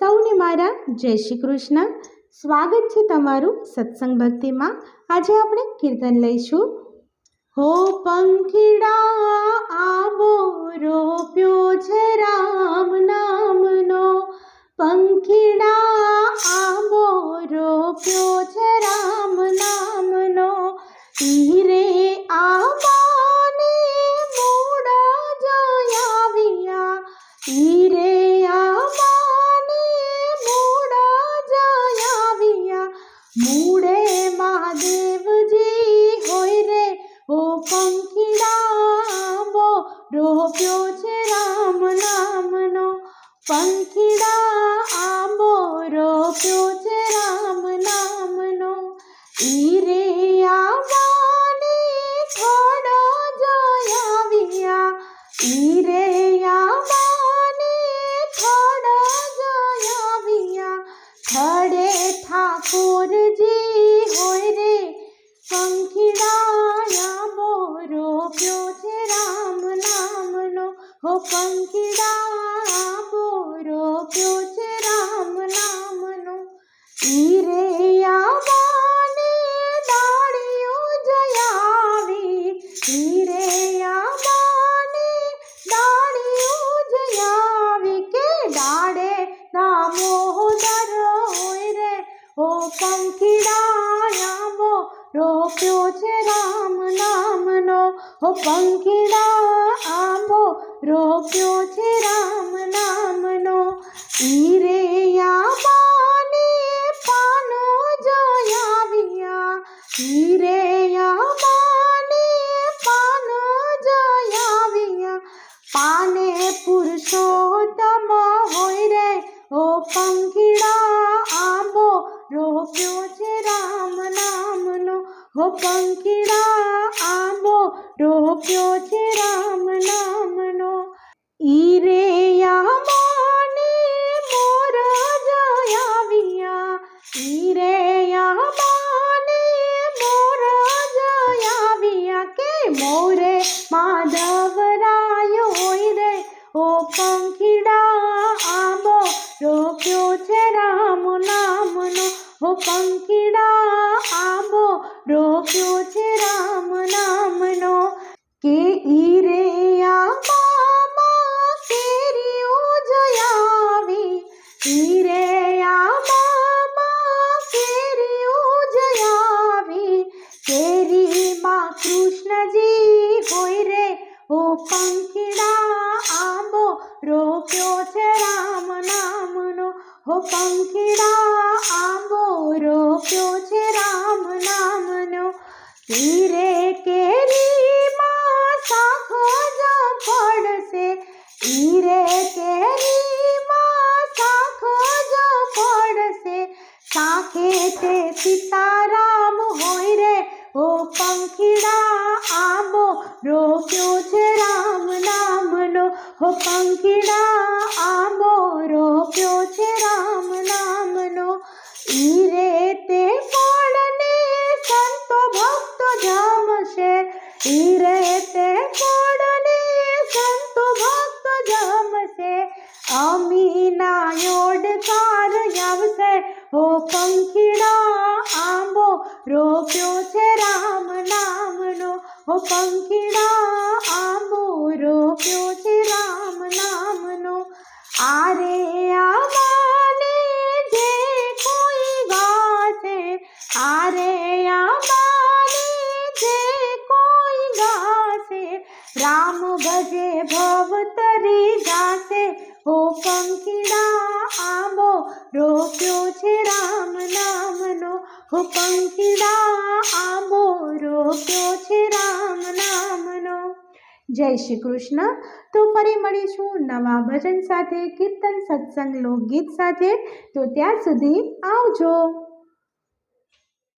સૌને મારા જય શ્રી કૃષ્ણ. સ્વાગત છે તમારું સત્સંગ ભક્તિમાં. આજે આપણે કીર્તન લઈશું. હો પંખીડા આવો રોપ્યો છે રામ નામનો, પંખીડા આવો રોપ્યો છે રામ નામનો. હીરે આવાને મૂળા જયાવ્યા, હીરે મૂળે મહાદેવજી હોય રે. ઓ પંખીડા રોપ્યો છે રામ નામનો, પંખીડા આંબો રોપ્યો છે રામ નામનો. ઈરે આવાને થોડો જયાવ્યા, ઈરે આવાને થોડો જયાવ્યા. ખડે ઠાકોરજી હોય રે, પંખીડા આંબો રોપ્યો છે રામ નામનો. હો પંખીડા આંબો રોપ્યો છે રામ નામનો. ઈરે આવાને ડાળીઓ જયાવી, ઈરે આવાને ડાળીઓ જયાવી. કે ડાળે દામોદર હોય રે. ઓ પંખીડા આંબો રોપ્યો છે રામ નામનો. ઓ પંખીડા આંબો રોપ્યો છે રામ નામનો. ઈરે આંબાને પાનો જયાવ્યા, ઈરે આંબાને પાનો જયાવ્યા. પાને પુરુષોત્તમ હોય રે. ઓ પંખીડા આંબો રોપ્યો છે રામ નામનો. હો પંખીડા આંબો રોપ્યો છે રામ નામનો. ઈરે આંબાને મોર જયાવ્યા, ઈરે આંબાને મોર જયાવ્યા. કે મોરે માધવરાય હોય રે. ઓ પંખીડા આંબો રોપ્યો છે રામ નામનો. હો પંખીડા આંબો રોપ્યો છે રામ નામનો. કે ઈરે આંબામાં કેરીઓ જયાવી, ઈરે આંબામાં કેરીઓ જયાવી. કેરીમાં કૃષ્ણજી હોય રે. ઓ પંખીડા આંબો રોપ્યો છે રામ નામનો. હો પંખીડા આંબો રોપ્યો છે રામ નામનો. ઈરે કેરીમાં શાખ જ પડશે, ઈરે કેરીમાં શાખ જ પડશે. શાખે તે સીતારામ હોય રે. ઓ પંખીડા આંબો રોપ્યો છે રામ નામનો. હો પંખીડા આંબો રોપ્યો છે રામ નામનો. ઈરે તે ફળને સંતો ભક્તો જમશે, ઈરે તે ફળને સંતો ભક્તો જમશે. અમીના યોડકાર આવશે. ઓ પંખીડા આંબો રોપ્યો છે રામ નામનો. ઓ પંખીડા આંબો રોપ્યો છે રામ નામનો. આરે આંબાને જે કોઈ ગાશે, આરે આંબાને જે કોઈ ગાશે. રામ ભજે ભવતરી ગાશે. ઓ પંખીડા આંબો રોપ્યો છે રામ નામનો. ઓ પંખીડા આંબો રોપ્યો છે રામ નામનો. જય શ્રી કૃષ્ણ. તો ફરી મળીશું નવા ભજન સાથે, કીર્તન સત્સંગ લોકગીત સાથે. તો ત્યાં સુધી આવજો.